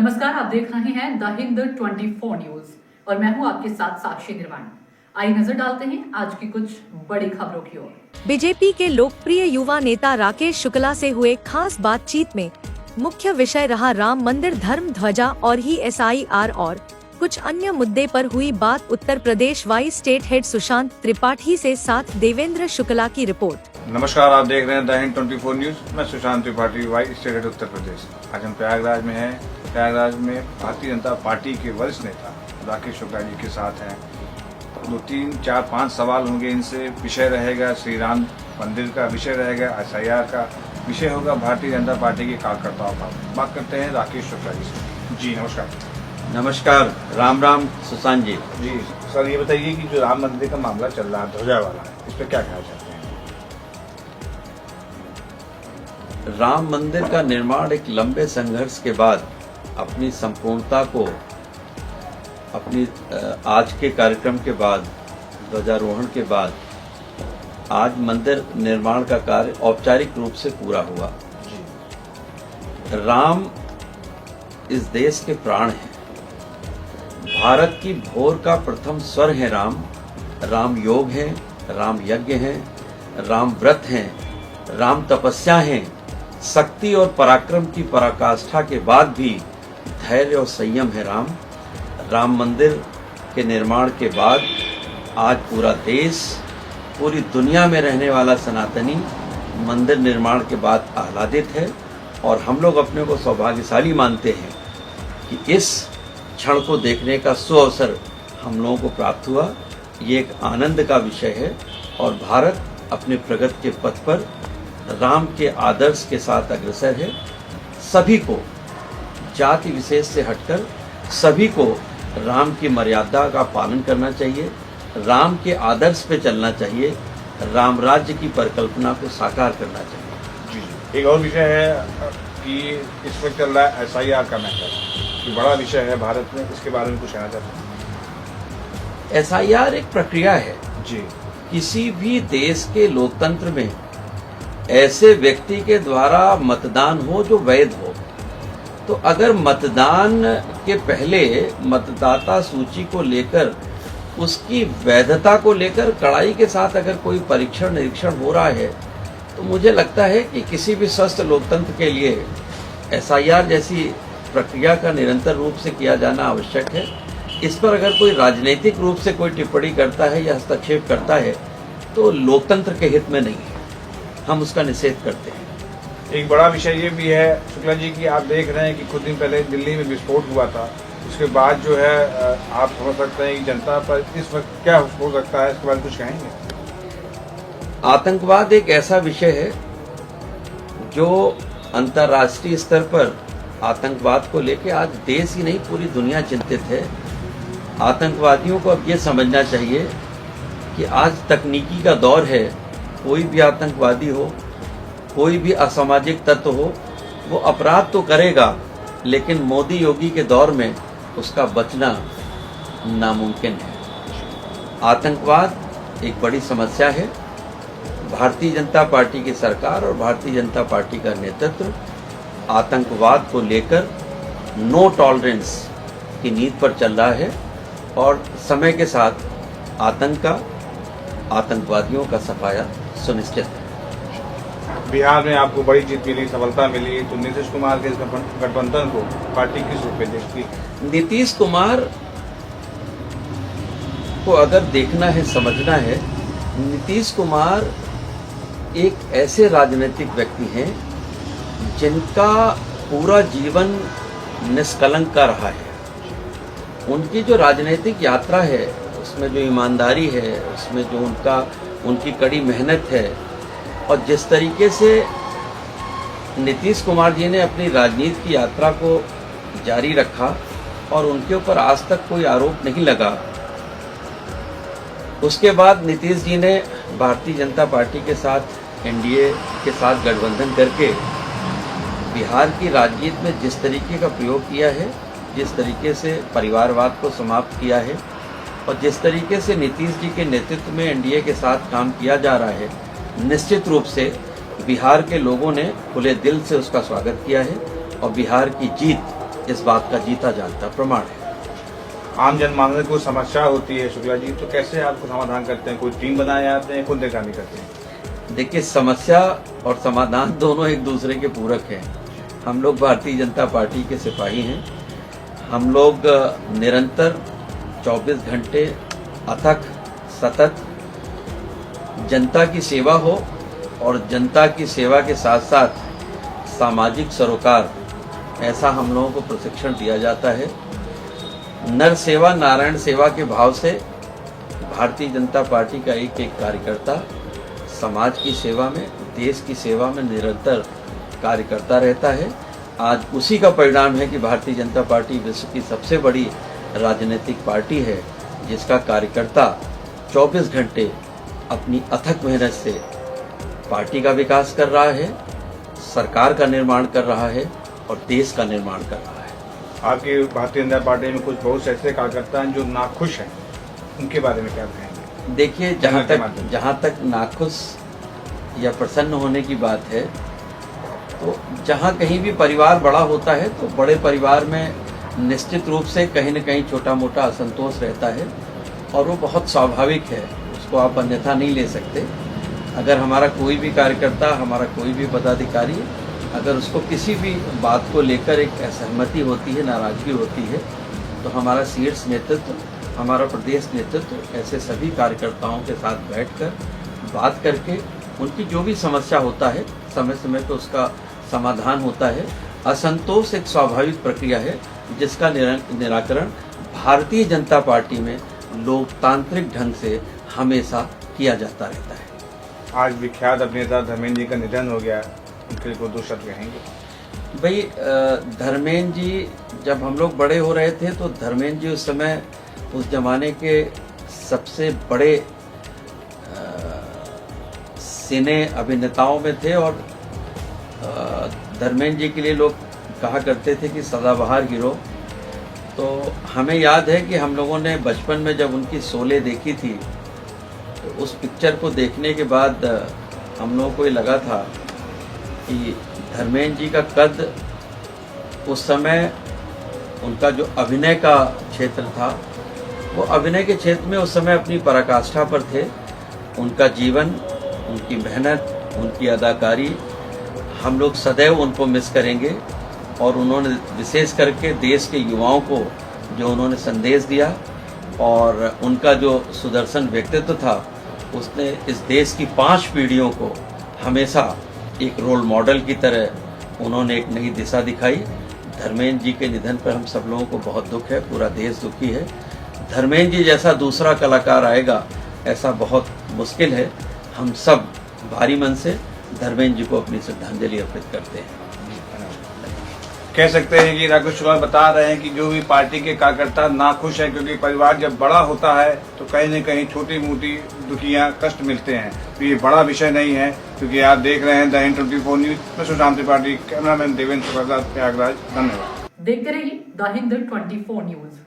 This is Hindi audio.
नमस्कार, आप देख रहे हैं द हिंद 24 न्यूज और मैं हूं आपके साथ साक्षी निर्वाण। आइए नजर डालते हैं आज की कुछ बड़ी खबरों की ओर। बीजेपी के लोकप्रिय युवा नेता राकेश शुक्ला से हुए खास बातचीत में मुख्य विषय रहा राम मंदिर, धर्म ध्वजा और ही SIR और कुछ अन्य मुद्दे पर हुई बात। Uttar Pradesh vice state head Sushant Tripathi से साथ देवेंद्र शुक्ला की रिपोर्ट। नमस्कार, आप देख रहे हैं द हिंद 24 न्यूज। मैं Sushant Tripathi, vice state head Uttar Pradesh. आज हम प्रयागराज में हैं। प्रयागराज में भारतीय जनता पार्टी के वरिष्ठ नेता राकेश शुक्ला जी के साथ हैं। 2, 3, 4, 5 सवाल होंगे इनसे। विषय रहेगा श्री राम मंदिर का, विषय रहेगा SIR का, विषय होगा भारतीय जनता पार्टी के कार्यकर्ताओं का। बात करते हैं राकेश शुक्ला जी से। जी नमस्कार। नमस्कार, राम राम सुशांत जी। जी सर, ये बताइए कि जो राम मंदिर का मामला चल रहा है, ध्वजा वाला है, इस पर क्या कहना चाहते हैं? राम मंदिर का निर्माण एक लंबे संघर्ष के बाद अपनी संपूर्णता को अपनी आज के कार्यक्रम के बाद, ध्वजारोहण के बाद, आज मंदिर निर्माण का कार्य औपचारिक रूप से पूरा हुआ। राम इस देश के प्राण हैं। भारत की भोर का प्रथम स्वर है राम। राम योग है, राम यज्ञ है, राम व्रत हैं, राम तपस्या हैं। शक्ति और पराक्रम की पराकाष्ठा के बाद भी धैर्य और संयम है राम। राम मंदिर के निर्माण के बाद आज पूरा देश, पूरी दुनिया में रहने वाला सनातनी मंदिर निर्माण के बाद आह्लादित है और हम लोग अपने को सौभाग्यशाली मानते हैं कि इस क्षण को देखने का सुअवसर हम लोगों को प्राप्त हुआ। ये एक आनंद का विषय है और भारत अपने प्रगति के पथ पर राम के आदर्श के साथ अग्रसर है। सभी को जाति विशेष से हटकर सभी को राम की मर्यादा का पालन करना चाहिए, राम के आदर्श पे चलना चाहिए, राम राज्य की परिकल्पना को साकार करना चाहिए। जी, एक और विषय है कि इस वक्त चल रहा है SIR का मैटर, कि बड़ा विषय है भारत में, इसके बारे में कुछ कहना चाहते हैं? SIR एक प्रक्रिया है। जी, किसी भी देश के लोकतंत्र में ऐसे व्यक्ति के द्वारा मतदान हो जो वैध हो, तो अगर मतदान के पहले मतदाता सूची को लेकर, उसकी वैधता को लेकर कड़ाई के साथ अगर कोई परीक्षण निरीक्षण हो रहा है, तो मुझे लगता है कि किसी भी स्वस्थ लोकतंत्र के लिए SIR जैसी प्रक्रिया का निरंतर रूप से किया जाना आवश्यक है। इस पर अगर कोई राजनीतिक रूप से कोई टिप्पणी करता है या हस्तक्षेप करता है तो लोकतंत्र के हित में नहीं है, हम उसका निषेध करते हैं। एक बड़ा विषय ये भी है शुक्ला जी कि आप देख रहे हैं कि कुछ दिन पहले दिल्ली में विस्फोट हुआ था। उसके बाद जो है आप समझ सकते हैं कि जनता पर इस वक्त क्या हो सकता है, इसके बारे में कुछ कहेंगे? आतंकवाद एक ऐसा विषय है जो अंतर्राष्ट्रीय स्तर पर आतंकवाद को लेकर आज देश ही नहीं पूरी दुनिया चिंतित है। आतंकवादियों को अब ये समझना चाहिए कि आज तकनीकी का दौर है। कोई भी आतंकवादी हो, कोई भी असामाजिक तत्व हो, वो अपराध तो करेगा, लेकिन मोदी योगी के दौर में उसका बचना नामुमकिन है। आतंकवाद एक बड़ी समस्या है। भारतीय जनता पार्टी की सरकार और भारतीय जनता पार्टी का नेतृत्व आतंकवाद को लेकर नो टॉलरेंस की नीति पर चल रहा है और समय के साथ आतंकवादियों का सफाया सुनिश्चित है। बिहार में आपको बड़ी जीत मिली, सफलता मिली, तो नीतीश कुमार के इस गठबंधन को पार्टी किस रूप में देखती है? नीतीश कुमार को अगर देखना है, समझना है, नीतीश कुमार एक ऐसे राजनीतिक व्यक्ति हैं जिनका पूरा जीवन निष्कलंक का रहा है। उनकी जो राजनीतिक यात्रा है उसमें जो ईमानदारी है, उसमें जो उनकी कड़ी मेहनत है और जिस तरीके से नीतीश कुमार जी ने अपनी राजनीति की यात्रा को जारी रखा और उनके ऊपर आज तक कोई आरोप नहीं लगा। उसके बाद नीतीश जी ने भारतीय जनता पार्टी के साथ, NDA के साथ गठबंधन करके बिहार की राजनीति में जिस तरीके का प्रयोग किया है, जिस तरीके से परिवारवाद को समाप्त किया है और जिस तरीके से नीतीश जी के नेतृत्व में NDA के साथ काम किया जा रहा है, निश्चित रूप से बिहार के लोगों ने खुले दिल से उसका स्वागत किया है और बिहार की जीत इस बात का जीता जागता प्रमाण है। आम जनमानस को समस्या होती है शुक्ला जी, तो कैसे आपको समाधान करते हैं? कोई टीम बनाए जाते हैं, खुद काम करते हैं? देखिए, समस्या और समाधान दोनों एक दूसरे के पूरक हैं। हम लोग भारतीय जनता पार्टी के सिपाही हैं। हम लोग निरंतर 24 घंटे अथक सतत जनता की सेवा हो और जनता की सेवा के साथ साथ सामाजिक सरोकार, ऐसा हम लोगों को प्रशिक्षण दिया जाता है। नर सेवा नारायण सेवा के भाव से भारतीय जनता पार्टी का एक एक कार्यकर्ता समाज की सेवा में, देश की सेवा में निरंतर कार्य करता रहता है। आज उसी का परिणाम है कि भारतीय जनता पार्टी विश्व की सबसे बड़ी राजनीतिक पार्टी है, जिसका कार्यकर्ता 24 घंटे अपनी अथक मेहनत से पार्टी का विकास कर रहा है, सरकार का निर्माण कर रहा है और देश का निर्माण कर रहा है। आपकी भारतीय जनता पार्टी में कुछ बहुत से ऐसे कार्यकर्ता हैं जो नाखुश हैं, उनके बारे में क्या कहेंगे? देखिए, जहाँ तक नाखुश या प्रसन्न होने की बात है, तो जहाँ कहीं भी परिवार बड़ा होता है तो बड़े परिवार में निश्चित रूप से कहीं न कहीं छोटा मोटा असंतोष रहता है और वो बहुत स्वाभाविक है, उसको आप अन्यथा नहीं ले सकते। अगर हमारा कोई भी कार्यकर्ता, हमारा कोई भी पदाधिकारी, अगर उसको किसी भी बात को लेकर एक असहमति होती है, नाराजगी होती है, तो हमारा शीर्ष नेतृत्व, हमारा प्रदेश नेतृत्व ऐसे सभी कार्यकर्ताओं के साथ बैठकर बात करके उनकी जो भी समस्या होता है समय समय पर उसका समाधान होता है। असंतोष एक स्वाभाविक प्रक्रिया है जिसका निराकरण भारतीय जनता पार्टी में लोकतांत्रिक ढंग से हमेशा किया जाता रहता है। आज विख्यात अभिनेता धर्मेंद्र जी का निधन हो गया, उनके लिए कोई 2 शब्द कहेंगे? भाई, धर्मेंद्र जी जब हम लोग बड़े हो रहे थे तो धर्मेंद्र जी उस समय उस जमाने के सबसे बड़े सिने अभिनेताओं में थे और धर्मेंद्र जी के लिए लोग कहा करते थे कि सदाबहार हीरो। तो हमें याद है कि हम लोगों ने बचपन में जब उनकी शोले देखी थी तो उस पिक्चर को देखने के बाद हम लोगों को ये लगा था कि धर्मेंद्र जी का कद उस समय, उनका जो अभिनय का क्षेत्र था, वो अभिनय के क्षेत्र में उस समय अपनी पराकाष्ठा पर थे। उनका जीवन, उनकी मेहनत, उनकी अदाकारी, हम लोग सदैव उनको मिस करेंगे। और उन्होंने विशेष करके देश के युवाओं को जो उन्होंने संदेश दिया और उनका जो सुदर्शन व्यक्तित्व था, उसने इस देश की 5 पीढ़ियों को हमेशा एक रोल मॉडल की तरह उन्होंने एक नई दिशा दिखाई। धर्मेंद्र जी के निधन पर हम सब लोगों को बहुत दुख है, पूरा देश दुखी है। धर्मेंद्र जी जैसा दूसरा कलाकार आएगा ऐसा बहुत मुश्किल है। हम सब भारी मन से धर्मेंद्र जी को अपनी श्रद्धांजलि अर्पित करते हैं। कह सकते हैं कि राकेश शुक्ला बता रहे हैं कि जो भी पार्टी के कार्यकर्ता नाखुश हैं, क्योंकि परिवार जब बड़ा होता है तो कहीं न कहीं छोटी मोटी दुखियां, कष्ट मिलते हैं। तो ये बड़ा विषय नहीं है, क्योंकि आप देख रहे हैं द हिंद 24 न्यूज में सुशांत त्रिपाठी, कैमरामैन देवेंद्र प्रसाद, प्रयागराज। धन्यवाद। देखते रहिए द हिंद 24 न्यूज।